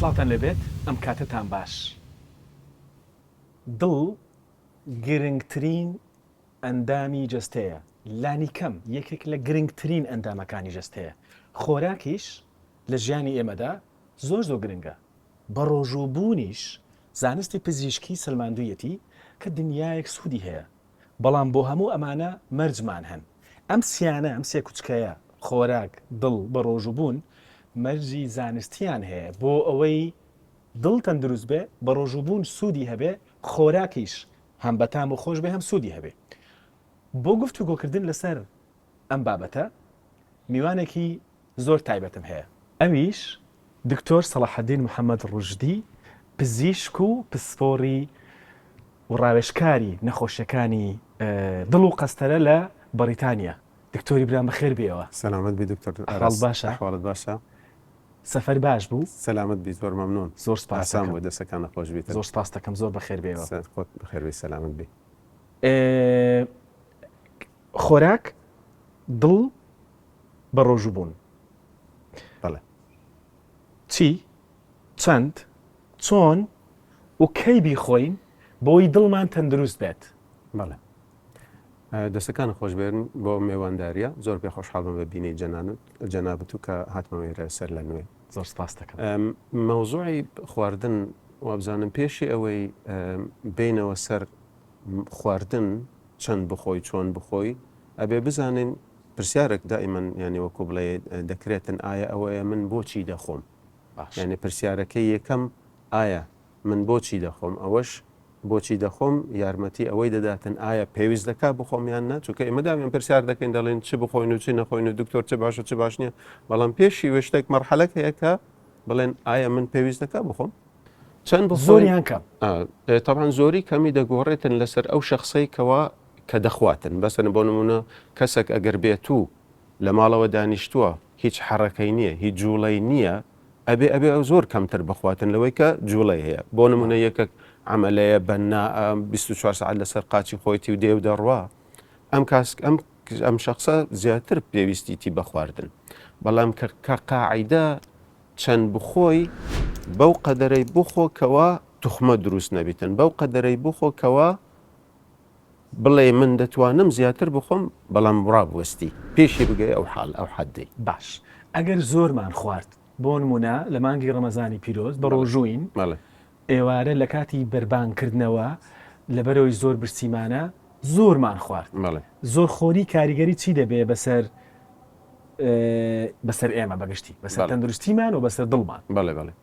سلاوتان لەبێت ئەم کاتتان باش. دڵ گرنگترین ئەندامی جەستەیە، لانی کەم یەکێک لە گرنگترین ئەندامەکانی جەستەیە. خۆراکیش لە ژیانی ئێمەدا زۆر گرنگە. بە ڕۆژوبوونیش زانستی پزیشکی سلماندوویەتی کە دنیایەک سوودی هەیە، بەڵام بۆ هەموو ئەمانە مەرجمان هەن. ئەم سیانە ئەم سێ کوچکەیە خۆراک، دڵ، بە ڕۆژوبوون مەرجی زانستیان هەیە بۆ ئەوەی دڵ تەندروست بێ، بە ڕۆژوبوون سوودی هەبێ، خۆراکیش هەم بەتام و خۆش بێ هەم سوودی هەبێ. بۆ گفتوگۆکردن لەسەر ئەم بابەتە میوانێکی زۆر تایبەتم هەیە. ئەویش دکتۆر سەلاحەدین محەممەد ڕوژدی، پزیشک و پسپۆڕی و ڕاوێژکاری نەخۆشیەکانی دڵ و قەستەرە لە بەریتانیا. دکتۆری برام بەخێر بێەوە. سەلامەت بی دکتۆر. حاڵ باشە؟ حاڵت باشە؟ سەفەر باش بوو؟ سەلامەت بی، زۆر مەمنون. زۆر سپاس بۆ دەستەکان نەخۆش بیت. زۆر سپاس دەکەم، زۆر بەخێر بێەوە. خۆت بەخێر بی، سەلامەت بی. خۆراک، دڵ، بە ڕۆژوبوون. بەڵێ. چی؟ چەند؟ چۆن و کەی بیخۆین بۆی دڵمان تەندروست بێت؟ بەڵێ. دەستەکان خۆش بێن بۆ میێوانداریە. زۆر پێ خۆشحاڵم بە بینی جەنابەت و کە هاتمەوەی سەر لە نوێ. زۆر سپاس دەکەم. مەوزوعی خواردن وابزانم پێشی ئەوەی بینەوە سەر خواردن چەند بخۆی چۆن بخۆی ئەبێ بزانین پرسیارێک دائیمەن ینی وەکو بڵێ دەکرێتن ئایا ئەوەیە من بۆچی دەخۆم؟ ینی پرسیارەکەی یەکەم ئایا من بۆچی دەخۆم؟ ئەوەش بۆچی دەخۆم یارمەتی ئەوەی دەداتن ئایا پێویست دەکا بخۆم یان نە، چونکە ئێمەداوێن پرسیار دەکەین دەڵێن چ بخۆین و چی نەخۆین و دکتۆر چ باشە چ باش نییە، بەڵام پێشی وشتێک مەرحەلەک هەیە کە بڵێن ئایا من پێویست دەکا بخۆم؟ چەند زۆریان کەم. تەبعاً زۆری کەمی دەگۆڕێتن لەسەر ئەو شەخصەی کەوا کە دەخواتن. بەسەن بۆ نمونە کەسێک ئەگەر بێت و لە ماڵەوە دانیشتووە هیچ حەڕەکەی نییە، هیچ جوڵەی نییە، ئەبێ ئەو زۆر کەمتر بخواتن لەوەی کە جوڵەی هەیە. بۆ نمونە یەکێک عملەیە بەنا 24 ساعت لەسەر قاچی خۆیتی و دێو دەڕوا، ئەم شخصە زیاتر پێویستیتی بە خواردن. بەڵام کە قاعیدە چەند بخۆی بەو قەدەرەی بخۆ کەوا توخمە دروست نەبیتن، بەو قەدەرەی بخۆ کەوا بڵێ من دەتوانم زیاتر بخۆم، بەڵام ڕابوەستی پێشی بگەی ئەو حاڵ ئەو حەدەی. باش، ئەگەر زۆرمان خوارد، بۆ نمونە لە مانگی ڕەمەزانی پیرۆز بە ڕۆژووین، ئێوارە لە کاتی بەربانکردنەوە لەبەرەوەی زۆر برسیمانە زۆرمان خوارد. زۆر خۆری کاریگەری چی دەبێ بەسەر ئێمە بەگشتی، بەسەر تەندروستیمان و بەسەر دڵمان؟ بەڵێ بەڵێ.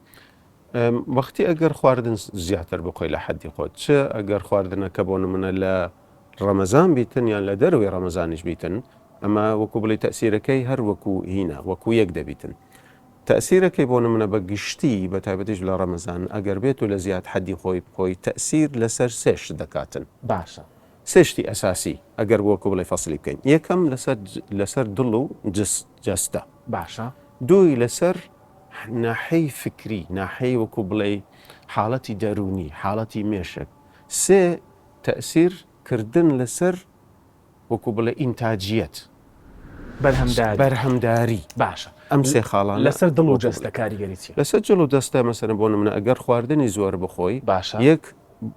وەختی ئەگەر خواردن زیاتر بخۆی لە حەدی خۆت، چ ئەگەر خواردنەکە بۆ نمونە لە ڕەمەزان بیتن یان لە دەروی ڕەمەزانیش بیتن، ئەمە وەکو بڵێ تەسیرەکەی هەر وەکو هینە، وەکو یەک دەبیتن. تەسیرەکەی بۆ نمونە بە گشتی بە تایبەتیش لە ڕەمەزان ئەگەر بێت و لە زیاد حەدی خۆی بخۆی تەسیر لەسەر سێش دەکاتن. باشە. سێشتی ئەساسی ئەگەر وەکو بڵێ فەسلی بکەین. یەکەم لەسەر دڵ و جەستە. باشە. دووی لەسەر ناحەی فکری، ناحەی وەکو بڵێ حاڵەتی دەرونی، حاڵەتی مێشک. سێ تەسیرکردن لەسەر وەکو بڵێ ئینتاجیەت، بەرهەمداری. باشە. ئەم سێ خاڵان لەسەر دڵ و جەستە کاریگەری چیە؟ لەسەر جڵ و دەستە مەسەرەن بۆ نمونە ئەگەر خواردنی زۆر بخۆی، باشە، یەک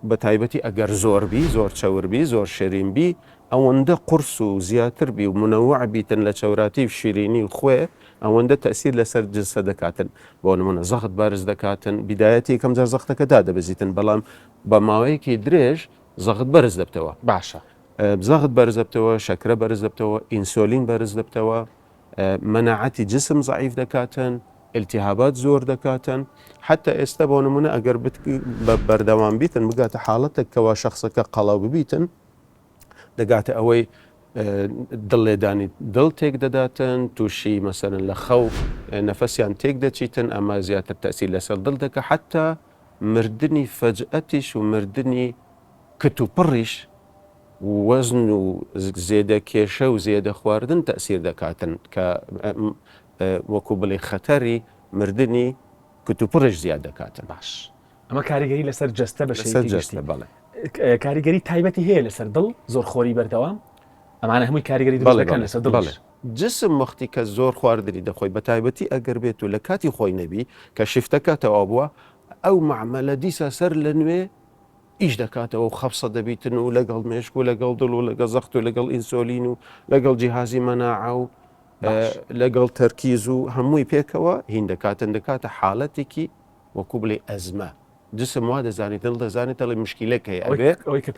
بە تایبەتی ئەگەر زۆربی، زۆر چەوربی، زۆر شیرینبی، ئەوەندە قورس و زیاتر بی و منەوع بیتن لە چەوراتی و شیرینی و خوێ، ئەوەندە تەسیر لەسەر جسە دەکاتن. بۆ نمونە زەخت بارز دەکاتن، بیدایەتی یەکەم جار زەختەکەدا دەبەزیتن، بەڵام بە ماوەیەکی درێژ زەخت بەرز دەبتەوە. باشە. زەخت بەرز دەبتەوە، شەکرە بەرز دەبتەوە، ئینسۆلین بەرز دەبتەوە، مەناعەتی جسم زەعیف دەکاتن، التیهابات زۆر دەکاتن. حتا ئێستا بۆ نمونە ئەگەر بە بەردەوام بیتن بگاتە حاڵەتێک کەوا شخصەکە قەڵاو ببیتن، دەگاتە ئەوەی دڵێدانی دڵ تێک دەداتن، تووشی مەسەرن لە خەو نەفەسیان تێک دەچیتن، ئەمە زیاتر تەسیر لەسەر دڵ دەکە، حتا مردنی فەجئەتیش و مردنی کت و پڕیش، وەزن و زێدە کێشە و زێدە خواردن تەسیر دەکاتن کە وەکو بڵێ خەتەری مردنی کت و پڕش زیاد دەکاتن. باش، ئەمە کاریگەری لەسەر جەستە بە شێوەیەکی گشتی. بەڵێ. کاریگەری تایبەتی هەیە لەسەر دڵ، زۆر خۆری بەردەوام، ئەمانە هەمووی کاریگەری دڵەکان لەسەر دڵ. جسم وقتی کە زۆر خواردنی دەخۆی بە تایبەتی ئەگەر بێت و لە کاتی خۆی نەبی کە شفتەکەتەوە بووە ئەو معمەلە دیسە سەر لە نوێ ئیش دەکاتەوە و خەفسە دەبیتن و لەگەڵ مێشک و لەگەڵ دڵ و لەگەڵ زەخت و لەگەڵ ئینسۆلین و لەگەڵ جیهازی مەناعە و لەگەڵ تەرکیز و هەمووی پێکەوە هین دەکاتە حاڵەتێکی وەکو بڵێ ئەزمە جسم وا دەزانێت دڵ دەزانێت دەڵێ مشکیلەک هەیە ئەبێ ئەوەی کە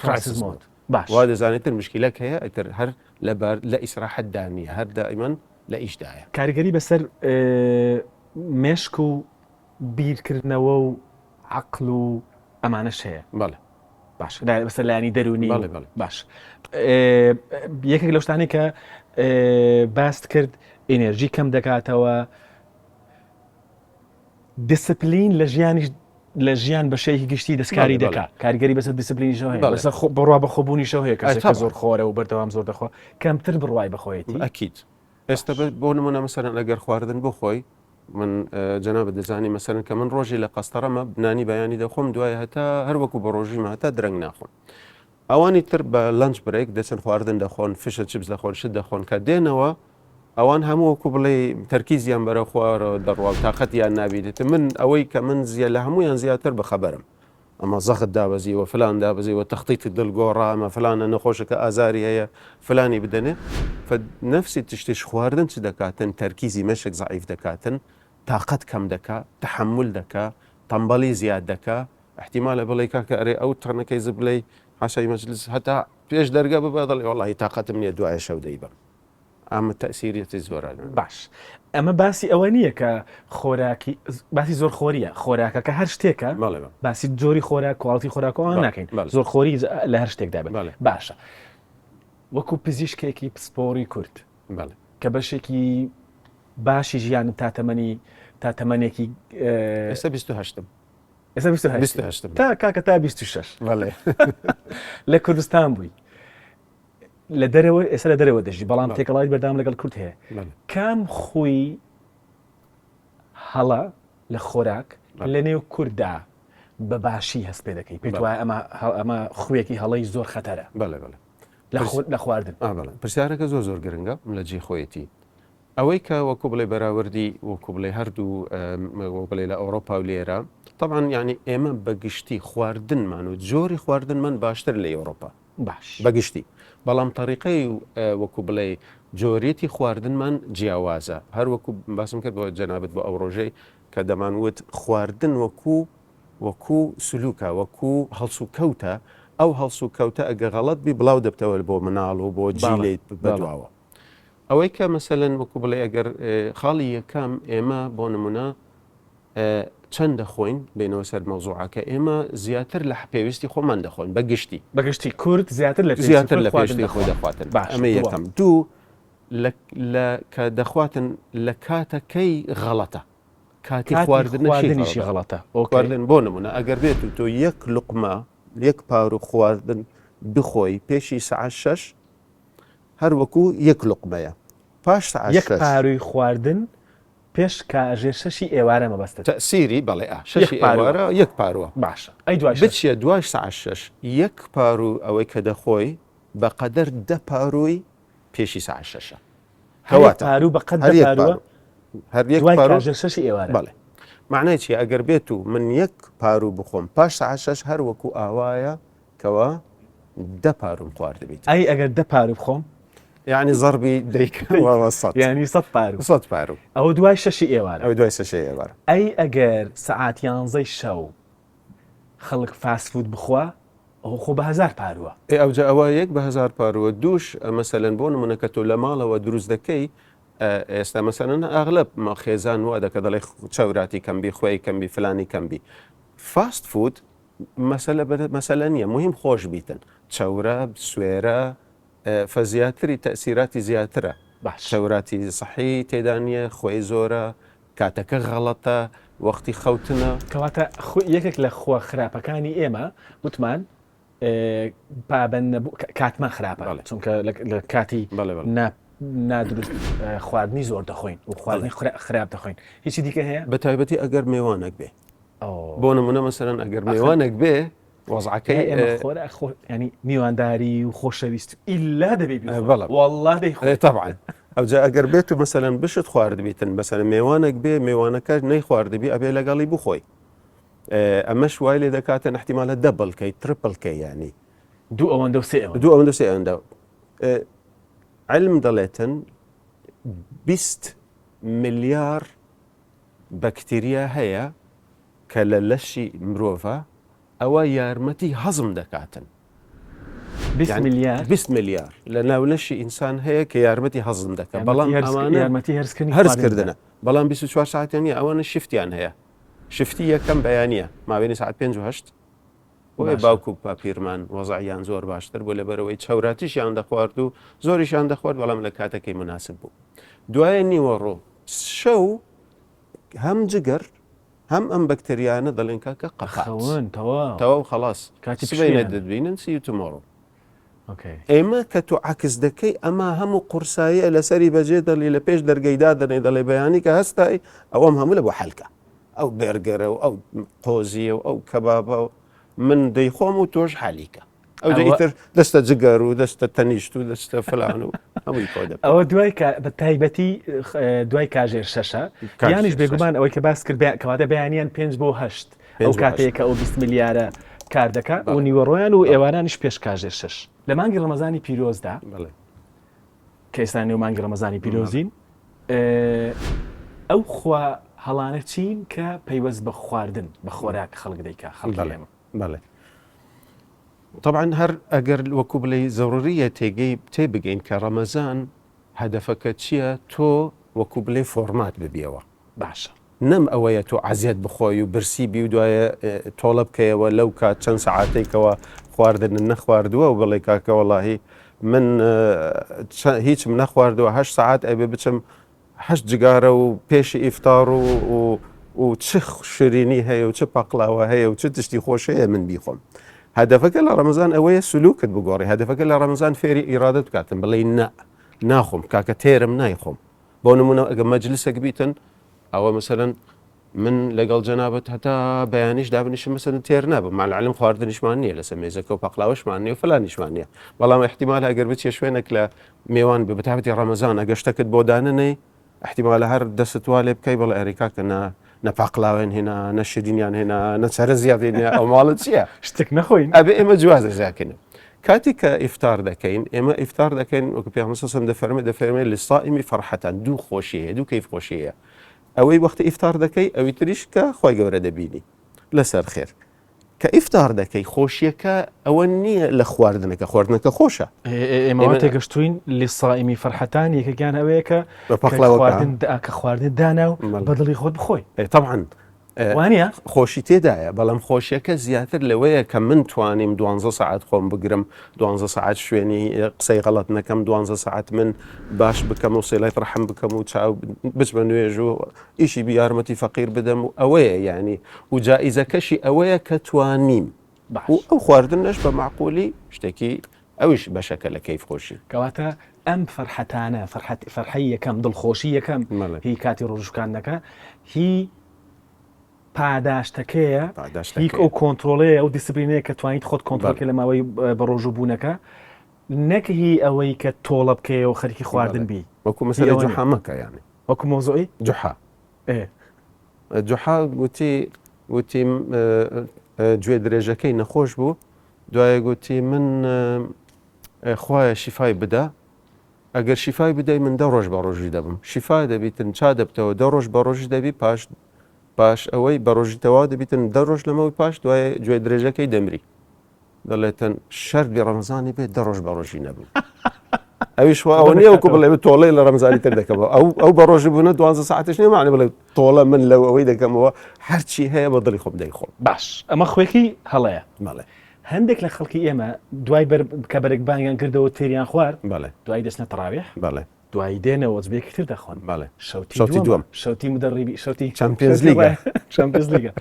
کرايسيس مود باش وا دەزانێتتر مشکیلەک هەیە ئەتر هەر لە ئیسراحەت دانیە هەر دائیمەن لە ئیشدایە کاریگەری بەسەر مێشک و بیرکردنەوە و عقل و ئەمانەش هەیە بەڵێ باش بەسەر لایانی دەرونی بەڵێ باش یەکێک لەو شتانەی کە باست کرد ئێنەرژی کەم دەکاتەوە دیسپلین لە ژیان بەشەیەکی گشتی دەستکاری دەکات کاریگەری بەسەر دیسپلینیشەوە هەیە بەسەر بڕوا بە خۆبوونیشەوە هەیە کەسێک زۆر خۆرە و بەردەوام زۆر دەخوا کەمتر بڕوای بەخۆیەتی ئەکید ئێستا بۆ نمونە مەسەرەن ئەگەر خواردن بخۆی من جەنابەت دەزانی مەسەرەن کە من ڕۆژی لە قەستەرەمە بنانی بەیانی دەخۆم دوای هەتا هەر وەکو بە ڕۆژیمە هەتا درەنگ ناخۆم ئەوانی تر بە لەنچ برێک دەچن خواردن دەخۆن فشە چپس دەخۆن شت دەخۆن کە دێنەوە ئەوان هەموو وەکو بڵێ تەرکیزیان بەرە خوارە دەڕوا تااقەتیان نابیدێت من ئەوەی کە من لە هەمویان زیاتر بەخەبەرم ئەمە زەخت دابەزیوە فلان دابەزیوە تەختیت دڵگۆڕا ئەمە فلانە نەخۆشەکە ئازاری هەیە فلانی بدەنێ نفسی تشتیش خواردن چ دەکاتن تەرکیزی مەشک زعیف دەکاتن تااقەت کەم دەکا تحمل دەکا تەمبەڵی زیاد دەکا احتیمالە بڵێ کاکە ئەرێ ئەو تەڕنەکەی زبلەی حاشای مەجلس هەتا پێش دەرگا ببە دەڵێ وەڵی تااقەتم نییە دوایە شەو دەیبم ئەمە تەسیریەتی زۆرە باش ئەمە باسی ئەوە نییە کە خۆراکی باسی زۆر خۆریە خۆراکە کە هەر شتێکە باسی جۆری خۆراک کواڵتی خۆراکەوە ناکەین زۆر خۆری لە هەر شتێکدا بێت باشە وەکو پزیشکێکی پسپۆری کورد کە بەشێکی باشی ژیانم تا تەمەنێکی ئێستا 28 تا کاکە تا 26 لە کوردستان بووی لە دەرەوە ئێستا لە دەرەوە دەژی بەڵام تێکەڵای بەردام لەگەڵ کورد هەیە کام خۆی هەڵە لە خۆراک لە نێو کووردا بە باشی هەست پێ دەکەی پێت وایە ئەمە خوێکی هەڵەی زۆر خەتەرە لە خواردن پرسیارەکە زۆر گرنگە لە جێ خۆیەتی ئەوەی کە وەکو بڵێ بەراوردی وەکو بڵێ هەردوو بڵێ لە ئەوروپا و لێرە طبعا یعنی ئێمە بەگشتی خواردنمان و جۆری خواردنمان باشتر لە ئەوروپا باش بەگشتی بەڵام طریقەی وەکو بڵێ جۆریەتی خواردنمان جیاوازە هەر وەکو باسم کرد بۆ جەنابەت بۆ ئەو ڕۆژەی کە دەمانوت خواردن وەکو سلوکە وەکو هەڵس و کەوتە ئەو هەڵس و کەوتە ئەگە غەڵەت بی بڵاو دەبتەوە بۆ مناڵ و بۆ جیلێت بەدواوە ئەوەی کە مەسەلەن وەکو بڵێ ئەگەر خاڵی یەکەم ئێمە بۆ نمونە چەند دەخۆین بینەوە سەر مەوزوعەکە ئێمە زیاتر لە پێویستی خۆمان دەخۆین بەگشتی کورد زیاتر لە پێویستی خۆی دەخواتن ئەمە یەکەم دوو کە دەخواتن لە کاتەکەی غەڵەتە کاتی خواردنیشی غەڵەتە خواردن بۆ نمونە ئەگەر بێت و تۆ یەک لوقمە یەک پار و خواردن بخۆی پێشی سەعات 6 هەر وەکو یەک لوقمەیە پاش سەعات 6 یەک پاروی خواردن پێش کاژێر شەشی ئێوارە مەبەستە تەسیری بەڵێ شەشی ئێوارە یەک پارۆە باشە ئەی دوای بچیە دوای سەعات 6 یەک پارو ئەوەی کە دەخۆی بەقەدەر 10 پاروی پێشی سەعات 6 کەواتە پارو بەقەدەر پاروە هەر یەک پارو شەشی ئێوارە بەڵێ معنای چی ئەگەر بێت و من یەک پارو بخۆم پاش سەعات 6 هەر وەکو ئاوایە کەوا 10 پاروم خوارد دەبێت ئەی ئەگەر 10 پارو بخۆم يعني ضربي ديك وسط يعني 100 پارو 100 پارو ئەو دوای شەشی ئێوارە ئەو دوای شەشی ئێوارە ئەی ئەگەر سەعات 11 شەو خەڵک فاستفود بخوا ئەو خۆ بە 1000 پارووە ئەو جا ئەوە یەک بە 1000 پارووە دووش مەسەلەن بۆ نمونە کە تۆ لە ماڵەوە دروست دەکەی ئێستا مەسەلەن ئاغلب ما خێزان وا دەکە دەڵێ چاوراتی کەمبی خۆی کەمبی فلانی کەمبی فاست فود مەسەلە نییە مهم خۆش بیتن چاورە سوێرە فەزیاتری تەسیراتی زیاترە شەوراتی سەحی تێدانە خۆی زۆرە کاتەکە غەڵەتە وەختی خەوتنە کەواتە یەکێک لە خۆ خراپەکانی ئێمە وتمان پابەن کاتمان خراپە چونکە لە کاتی نادروست خواردنی زۆر دەخۆین و خواردنی خراپ دەخۆین هیچی دیکە هەیە بە تایبەتی ئەگەر میوانێک بێ بۆ نمونە مەسەلەن ئەگەر میوانێک بێ وەزعەکەی ینی میوانداری و خۆشەویست ئیلا دەبێت بەڵێ والله دەی طبعا ئەوجا ئەگەر بێت و مەسەلەن بشت خواردبیتن بەسەر میوانێک بێ میوانەکە نەی خواردبی ئەبێ لەگەڵی بخۆی ئەمەش وای لێ دەکاتن احتیمالە دەبڵکەی ترپڵکەی ینی دوو ئەوەندە و سێ دوو ئەوەندە سێ ئەوەندە علم دەڵێتن 20 ملیار بەکتریا هەیە کە لە لەشی مرۆڤە ئەوە یارمەتی هەزم دەکاتن 20 ملیار لە ناولەشی ئینسان هەیە کە یارمەتی هەزم دەکات بەڵام یارمەتی هەرزکردنە بەڵام 24 ساعتیانی ئەوەنە شفتیان هەیە شفتی یەکەم بەیانە ماوێنی ساعت 5 بۆی باوکو پاپیرمان وەزعیان زۆر باشتر بۆ لەبەرەوەی چاوراتیشیان دەخوارد و زۆریشیان دەخوارد بەڵام لە کاتەکەی مناسب بوو دوایە نیوەڕۆ شەو هەم جگەر هەم ئەم بەکتریانە دەڵێن کاکە قەخاون تەواو خەڵاس کاتیبینە دەبینن سی تۆمۆڕۆ ئێمە کە تو عکس دەکەی ئەمە هەموو قورساییە لەسەری بەجێ دەڵی لە پێش دەرگەیدا دەنێ دەڵێ بەیانی کە هەستایی ئەوەم هەموو لە بۆ حەلکە ئەو بێرگەرە و ئەو قۆزیە و ئەو کەبابە و من دەیخۆم و تۆش حالیکە ئەو دەیتر دەستە جگەر و دەستە تەنیشت و دەستە فلان و هەمووی کۆدە ئەوە دوای بە تایبەتی دوای کاژێر شەشە یانیش بێگومان ئەوەی کە باس کرد کەواتە بەیانیان 5 بۆ 8 ئەو کاتەیەکە ئەو 20 ملیارە کار دەکات و نیوەڕۆیان و ئێوارانیش پێش کاژێر شەش لە مانگی ڕەمەزانی پیرۆزدا کە ئێستا نێو مانگی ڕەمەزانی پیرۆزین ئەو خوا هەڵانە چین کە پەیوەست بە خواردن بە خۆراک خەڵک دەیکا خەڵک بەڵێ طبعا هەر ئەگەر وەکو بڵێ زەڕوریە تێبگەین کە ڕەمەزان هەدەفەکە چییە تۆ وەکو بڵێ فۆرمات ببیەوە باشە نەم ئەوەیە تۆ عزیەت بخۆی و برسی بی و دوایە تۆڵە بکەیەوە لەو کات چەند سەعاتێکەوە خواردن نەخواردووە و بڵێ کاکە وەڵاهی من هیچم نەخواردووە 8 ساعات ئەبێ بچم 8 جگارە و پێشی ئیفتار و چ شیرینی هەیە و چ پەقلاوە هەیە و چ تشتی خۆش هەیە من بیخۆم هەدەفەکە لە ڕەمەزان ئەوەیە سلوکت بگۆڕی هەدەفەکە لە ڕەمەزان فێری ئیرادەت بکاتن بڵێ ناخۆم کاکە تێرم نایخۆم بۆ نمونە ئەگە مەجلیسێک بیتن ئەوە مەسەلەن من لەگەڵ جەنابەت هەتا بەیانیش دابنیشم مەسەلەن تێر نابم مالعلم خواردنیشمان نییە لەسەر مێزەکە و پەقلاوەشمان نیە و فلانیشمان نییە بەڵام احتیمال ئەگەر بچێ شوێنێک لە میوان بتابەتی ڕەمەزان ئەگە شتەکەت بۆ دانەنەی احتیمال هەر دەستوا لێ بکەی بەڵێ ئەریکاکە نەپاقلاوێن هێنا نەشرینیان هێنا نەچەرە زیادێنە ئەو ماڵت چییە شتێک نەخۆین ئەبێ ئێمە جوازە زیاکەین کاتی کە ئیفتار دەکەین ئێمە ئیفتار دەکەین وەکو پێغەمبەر سەسەم دەفەرمێ للصائمی فەرحەتان دوو خۆشیەیە دوو کەیف خۆشیەیە ئەوەی وەختە ئیفتار دەکەی ئەوی تریش کە خۆی گەورە دەبینی لەسەر خێر کە ئیفتار دەکەی خۆشیەکە ئەوە نییە لە خواردنەکە خۆشە ئێمە تێگەشتوین للصائمی فەرحەتان یەکەکیان ئەوەیە کە کە خواردن دانا و بەدڵی خۆت بخۆی طبعا وانە خۆشی تێدایە بەڵام خۆشیەکە زیاتر لەوەیە کە من توانیم 12 ساعت خۆم بگرم 12 ساعت شوێنی قسەی غەڵەت نەکەم 12 ساعت من باش بکەم و سێلای ڕەحم بکەم و چاو بچ بە نوێژ و ئیشی بیارمەتی فەقیر بدەم و ئەوەیە یعنی و جائیزەکەشی ئەوەیە کە توانیم و ئەو خواردنش بە معقولی شتێکی ئەویش بەشەکە لە کەیف خۆشی کەواتە ئەم فەرحەتانە فەرحەی یەکەم دڵخۆشی یەکەم هی کاتی ڕۆژوشکاندنەکە هی پاداشتەکەیە هیچ ئەو کۆنتترۆلەیە ئەو دیسپلینەیە کە توانیت خۆت کۆنتترۆلکە لە ماوەی بە ڕۆژوو بوونەکە نەکهی ئەوەی کە تۆڵە بکەیە و خەرکی خواردن بی وەکو مەسەلە جوحامەکە یانی وەکو مۆزۆی جوحا گوتی گوێ درێژەکەی نەخۆش بوو دوایە گوتی من خوایە شیفای بدە ئەگەر شیفای بدەی من 10 ڕۆژ بە ڕۆژی دەبم شیفای دەبیتن چا دەبتەوە 10 ڕۆژ بە ڕۆژی دەبی پاش ئەوەی بە ڕۆژی تەوا دەبیتن 10 ڕۆژ لەمەوەی پاش دوای گوێ درێژەکەی دەمری دەڵێتن شەربی ڕەمەزانی بێت 10 ڕۆژ بە ڕۆژی نەبوو ئەویش ئەوە نییە وەکو بڵێ تۆڵەی لە ڕەمەزانی تر دەکەمەوە ئەو بە ڕۆژی بوونە 12 ساعتش نیە معنی بڵێ تۆڵە من لەو ئەوەی دەکەمەوە هەرچی هەیە بە دڵی خۆم دەیخۆم باش ئەمە خوێکی هەڵەیە مەڵێ هەندێک لە خەڵکی ئێمە دوای کە بەرەکبانیان کردەوە تێریان خوارد بەڵێ دوای دەستنە تەراویح بەڵێ دوای دێنەوە جبێکی تر دەخۆن بەڵێ شەوتی دووەم شەوتی مدەڕیبی شەوتی چەمپیۆنز لیگە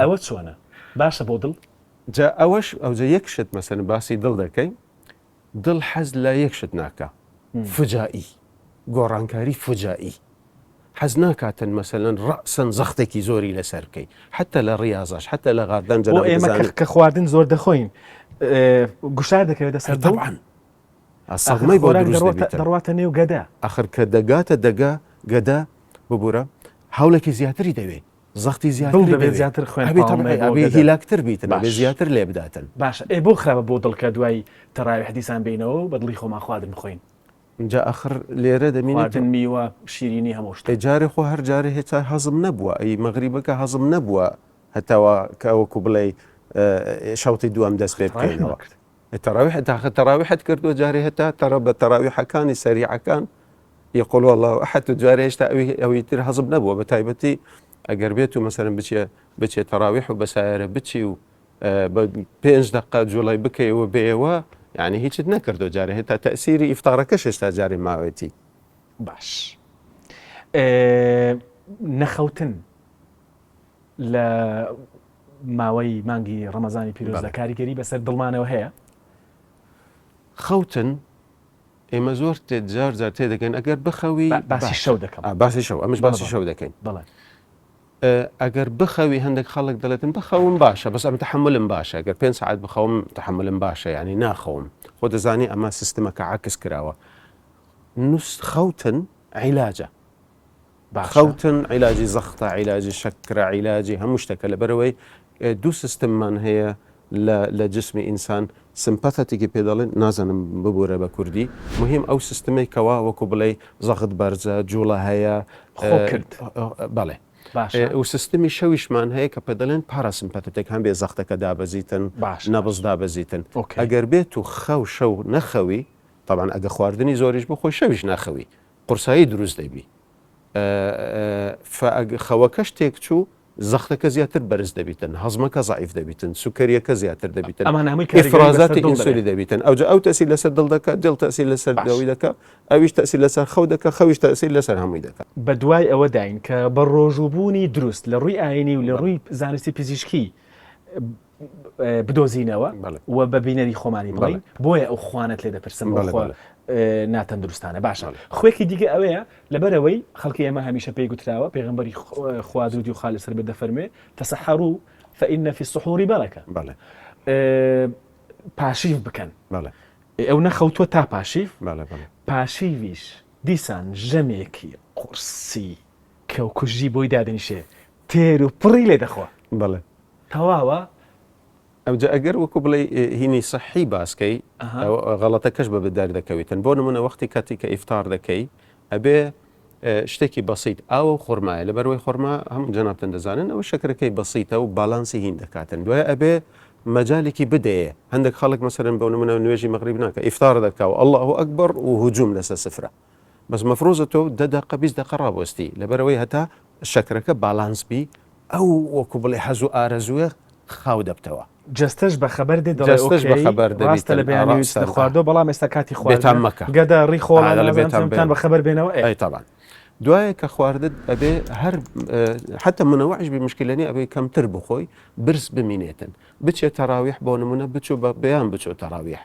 ئەوە چۆنە باشە بۆ دڵ جا ئەوەش ئەوجە یەک شت مەسەن باسی دڵ دەکەی دڵ حەز لە یەک شت ناکە فجائی گۆڕانکاری فجائی حەز ناکاتن مەسەلەن ڕەسەن زەختێکی زۆری لەسەر بکەی حتى لە ڕیاضەش حتى لە غاردان بۆ ئێمە کە خواردن زۆر دەخۆین گوشار دەکەوێتە سەر طبعاً ئەسەڵمەی بۆ دروست دەڕواتە نێو گەدا ئاخر کە دەگاتە گەدا ببوورە هەوڵێکی زیاتری دەوێت زەختی زیاتر خوێن هیلاکتر بیتن بێ زیاتر لێ بداتن باشە ئێ بۆ خراپە بۆ دڵکە دوای تەراویح دیسان بینەوە بە دڵی خۆمان خواردن بخۆین جا ئەخر لێرە دەمێنێت میوە شیرینی هەموو شتێ جارێ خۆ هەر جارێ هێتا هەزم نەبووە ئەی مەغریبەکە هەزم نەبووە هەتاوە کەوەکو بڵێ شەوتی دوام دەست پێ بکەینەوە تەراویح تاخە تەراویحت کردووە جارێ هەتا تەڕە بە تەراویحەکانی سەریعەکان يقول والله أحد جاريش أو يتر هضم نبوة بتايبتي أجر بيته مثلا بتشي تراويح وبسائر بتشي بينج دقة جولاي بكي وبيوا يعني هيك تنكر دو جاري هتا تأثيري إفطاركش استاجاري ماويتي باش نخوتن ل ماوي مانجي رمضاني بيروز كاريكري بس الضلمانة وهي خوتن ئێمە زۆر جار تێ دەکەین ئەگەر بخەوی باسی شەو دەکەم باسی شەو ئەمەش باسی شەو دەکەین ئەگەر بخەوی هەندێک خەڵک دەڵێتن بخەوم باشە بەس ئەم تحملم باشە ئەگەر 5 ساعت بخەوم تحملم باشە یعنی ناخەوم خۆ دەزانی ئەمە سیستمەکە عاکس کراوە نووس خەوتن عیلاجە خەوتن عیلاجی زەختە عیلاجی شەکرە عیلاجی هەموو شتەکە لەبەرەوەی دوو سیستممان هەیە لە جسمی ئینسان سمپەتێکی پێدەڵێن نازانم ببوورە بە کوردی مهم ئەو سیستمەی کەوا وەکو بڵێ زەخت بەرزە جوڵە هەیە بەڵێ و سیستمی شەویشمان هەیە کە پێدەڵێن پاراسمپەتێک هەم بێ زەختەکە دابەزیتن نەبز دابەزیتن ئەگەر بێت و خەو شەو نەخەوی طبعا ئەگە خواردنی زۆریش بخۆی شەویش ناخەوی قورسایی دروست دەبی خەوەکەش تێک چوو زەختەکە زیاتر بەرز دەبیتن هەزمەکە زعیف دەبیتن سوکەریەکە زیاتر دەبیتن ئیفرازاتی ئینسولی دەبیتن ئەو تەسیل لەسەر دڵ دەکە دڵ تەسیل لەسەر دەوی دەکە ئەویش تەسیل لەسەر خەو دەکە خەویش تەسیل لەسەر هەمووی دەکە بە دوای ئەوە داین کە بە ڕۆژوبوونی دروست لە ڕووی ئاینی و لە ڕووی زانستی پزیشکی بدۆزینەوە و بە بینەری خۆمانی بڵین بۆیە ئەو خوانت لێ دەپرسم ناتەندروستانە باشە خوێکی دیگە ئەوەیە لەبەرەوەی خەڵکی ئێمە هەمیشە پێی گوتراوە پێغەمبەری خوا درودی و خاڵ لەسەر بێ دەفەرمێ تەسەحەڕوا فإن في السحور بەرەکە پاشیف بکەن ئەو نەخەوتووە تا پاشیف پاشیویش دیسان ژەمێکی قورسی کەوکوژی بۆی دادنیشێ تێر و پڕی لێ دەخوا تەواوە ئەوجا ئەگەر وەکو بڵێ هینی سەحی باسکەی غەڵەتەکەش بە بەدار دەکەوێتن بۆ نمونە وەختی کاتی کە ئیفطار دەکەی ئەبێ شتێکی بەسیط ئاوە و خۆرمایە لەبەرەوەی خۆرما هەموو جەنابتن دەزانن ئەوە شەکرەکەی بەسیتە و باڵانسی هین دەکاتن دوایە ئەبێ مەجالێکی بدەیە هەندێک خەڵک مەسەرن بۆ نمونە نوێژی مەغریب ناکە ئیفطار دەکا و الله ئەکبەر و هجوم لەسەر سفرە بەس مەفرۆزە تۆ 10 دقیقە 20 دقیقە ڕابوەستی لەبەرەوەی هەتا شەکرەکە باڵانس بی ئەو وەکو بڵێ حەز و ئارەزووە خاو دەبتەوە جستش بەخەبەر ڕاستە لە بەیانی خواردۆ بەڵام ئێستا کاتی خوێتان مەکە گەدا ڕیخۆڵان بەخەبەر بێنەوە ئەی تاوان دوایە کە خواردت ئەبێ هەر حتى منەوەعش بمشکلەنی ئەبێ کەمتر بخۆی برس بمینێتن بچێت تەراویح بۆ نمونە بچوو بە بەیان بچۆ تەراویح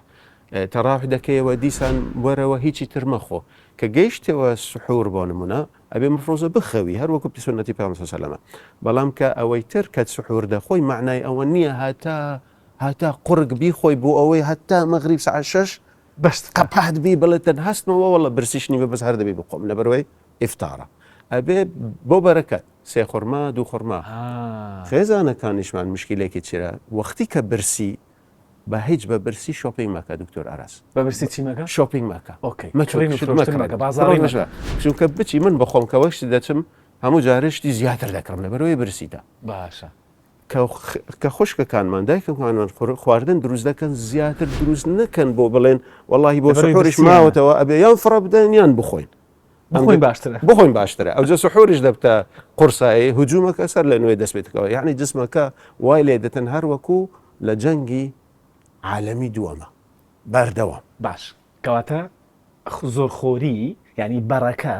تەراویح دەکەیەوە دیسان وەرەوە هیچی تر مەخۆ کە گەیشتەوە سحور بۆ نمونە ئەبێ مفرۆزە بخەوی هەر وەکو سنەتی پێغەمبەر سەلەمە بەڵام کە ئەوەی تر کە سحور دەخۆی معنای ئەوە نییە هاتا قورگ بیخۆی بۆ ئەوەی هەتا مەغریب ساعت 6 بەست قەپات بی بڵێتن هەستمەوە وەڵە برسیش نیوە بەس هەر دەبێ بخۆم لەبەرەوەی ئیفطارە ئەبێ بۆ بەرەکەت 3 خورما 2 خورما خێزانەکانیشمان مشکلێکی چرە وەختی کە برسی بە هیچ بە برسی شۆپینگ مەکە دکتۆر ئاراس بە برسی چی مەکە شۆپینگ مەکە چونکە بچی من بەخۆم کە وەشتی دەچم هەموو جارشتی زیاتر دەکڕم لەبەرەوەی برسیدا باشە کە خوشکەکانمان دایکەکانمان خواردن دروست دەکەن زیاتر دروست نەکەن بۆ بڵێن وەڵاهی بۆ سحوریش ماوەتەوە ئەبێ یان فڕە بدەن یان بخۆین بخۆین باشترە ئەوجا سحوریش دەبتە قورسایی هجوومەکە سەر لە نوێ دەست بێتەوە یعنی جسمەکە وای لێ دەتەن هەر وەکو لە جەنگی عالەمی دووەمە بەردەوام باش کەواتە زۆرخۆری یعنی بەڕەکە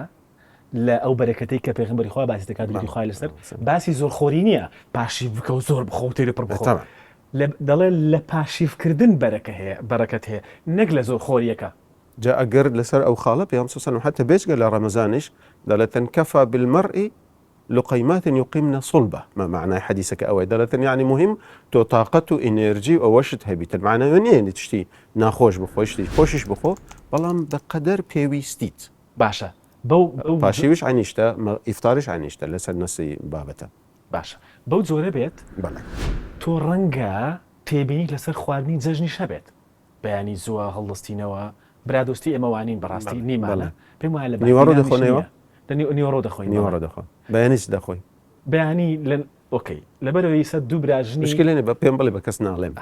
لە ئەو بەرەکەتەی کە پێغەمبەری خوا باسی دەکات دوی خوای لەسەر باسی زۆرخۆری نییە پاشی بکە و زۆر بخۆ و تێرە پڕ بخۆ دەڵێ لە پاشیفکردن بەرەکە هەیە بەرەکەت هەیە نەک لە زۆرخۆریەکە جاء قرد لسر أو خالة بيام صلى الله عليه وسلم حتى بيش قال رمضانش دالة كفى بالمرء لقيمات يقيمن صلبة ما معنى حديثك أوي دالة يعني مهم تو طاقته إنرجي أو وشت هبيت المعنى من يعني تشتي ناخوش بخو يشتي خوشش بخو بلام بقدر بيويستيت باشە بەو باشيوش عنيشتا إفطارش عنيشتا لسر نسي بابتا باشە بەو جۆرە بێت بلى تۆ ڕەنگە تێبینی لەسەر خواردنی جەژنی شەبێت بەیانی زووە هەڵدەستینەوە برادۆستی ئێمەوانین بەڕاستی نیمانە پێم وایە لە نیوەڕۆ دەخۆنەوە نیوەڕۆ دەخۆین نيورو دخو بيانيش دخوي بەیانی لەن ئۆکەی لەبەرەوەی سەد دوو براژنی مشكلة بين بلي بكس نعلم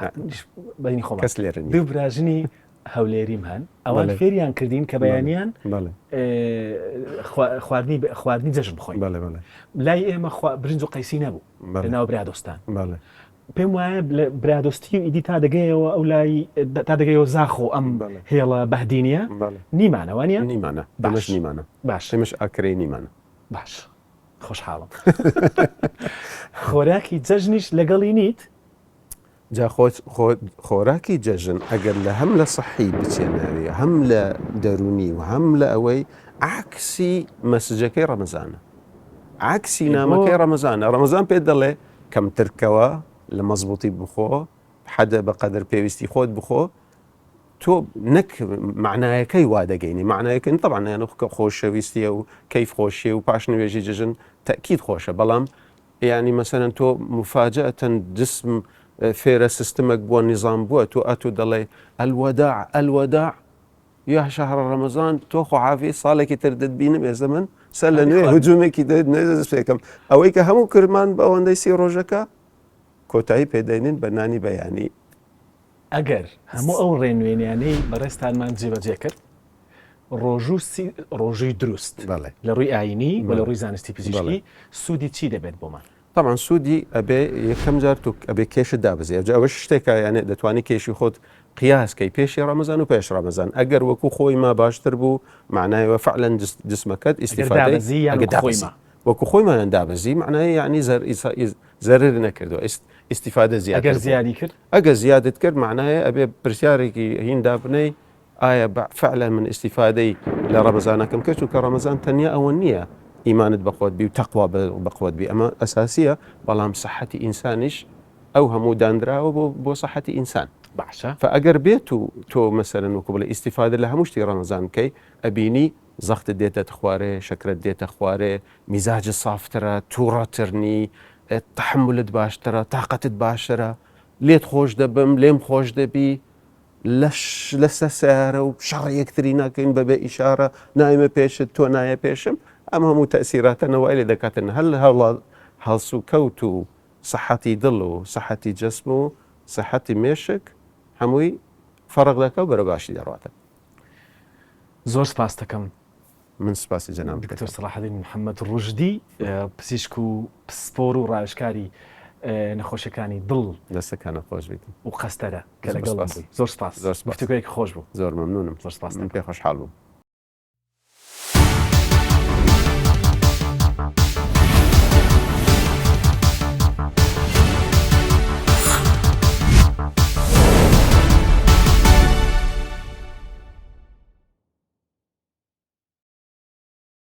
بەینی خۆمان كس ليرني دوو براژنی هەولێریم هەن ئەوان بەڵێ. فێریان کردین کە بەیانیان بلى خواردنی جەژن بخۆین بلى بلى لای ئێمە برنج و قەیسی نەبوو بەڵێ. لەناو برادۆستان بلى پێم وایە برادۆستی و ئیدی تا دەگەیەوە ئەو لای تا دەگەیەوە زاخۆ ئەم بەڵێ. هێڵە بەهدینیە بلى نیمانەوانە نيمانا باش. مش نيمانا باش مش أكري نيمانا باش خۆشحاڵم خۆراکی جەژنیش لەگەڵی نیت جا خوراكي ججن أقل له هم لصحي بتشيناوي هم لدروني وهم لأوي عكسي مسجكي رمضان عكسي نامكي رمضان بيدله كم تركوا لمزبوطي بخو حدا بقدر بيوستي خود بخو تو نك معناه كي وادقيني معناه كي طبعا يعني خوش ويستي وكيف خوشي وباش نويجي ججن تأكيد خوشه بلام يعني مثلا تو مفاجأة جسم فيرا سيستمك بو النظام بو تو اتو دلي الوداع يا شهر رمضان توخو عافي صالك تردد بينم يا زمن سلني هجومك نزز فيكم اويك همو كرمان باوندي سي روجكا كوتاي بيدينين بناني بياني ئەگەر هەموو ئەو ڕێنوێنیانەی بەڕێستانمان جێبەجێ کرد ڕۆژووی دروست بله لە ڕووی ئاینی و لە ڕووی زانستی بەڵێ. پزیشکی سوودی چی دەبێت بۆمان طبعا سودي ابي كم جارتو ابي كيش الدابزي اوش شتيكا يعني دتواني كيشي خود قياس كي بيشي رمضان وبيش رمضان اجر وكو خوي ما باشتر بو معناه فعلا جسمك استفاده دابزي خويما وكو خوي ما ندابزي معناه يعني زرر نكردو استفاده زياده ئەگەر زیادی کرد اجر زياده كر معناه ابي برسياري هين دابني فعلا من استفاده لرمضان كم كشو كرمضان تنيا او النيه إيمان بقوت بي وتقوى بقوت بي أما أساسية بلام صحة إنسانش أو همو داندرا وبو صحة إنسان باشە فأجر بيتو تو مثلا وكبل استفادة لها مشتي رمضان كي أبيني زخت ديتا تخواري شكرة ديتا خواري مزاج صافترة تورا ترني التحمل باشترة طاقة باشرة ليت خوش دبم ليم خوش دبي لش لسه سعره وشر يكثرينا كين ببي إشارة نايمة بيش تو نايمة بيشم أما هم تأثيراتنا وإلى ذكاتنا هل سكوتو صحتي ضلو صحتي جسمو صحتي ميشك هموي فرق ذاك وبرباشي درواتك زۆر سپاس دەکەم من سپاسی جناب دکتۆر صلاح الدین محەممەد ڕژدی پزیشک و پسپۆر و ڕاوشکاری نەخۆشیەکانی دڵ دەستەکانە خۆش بیت و قەستەرە کە لەگەڵ زۆر سپاس گفتوگویەکی خۆش بوو زۆر مەمنونم زۆر سپاس من پێ خۆشحاڵ بووم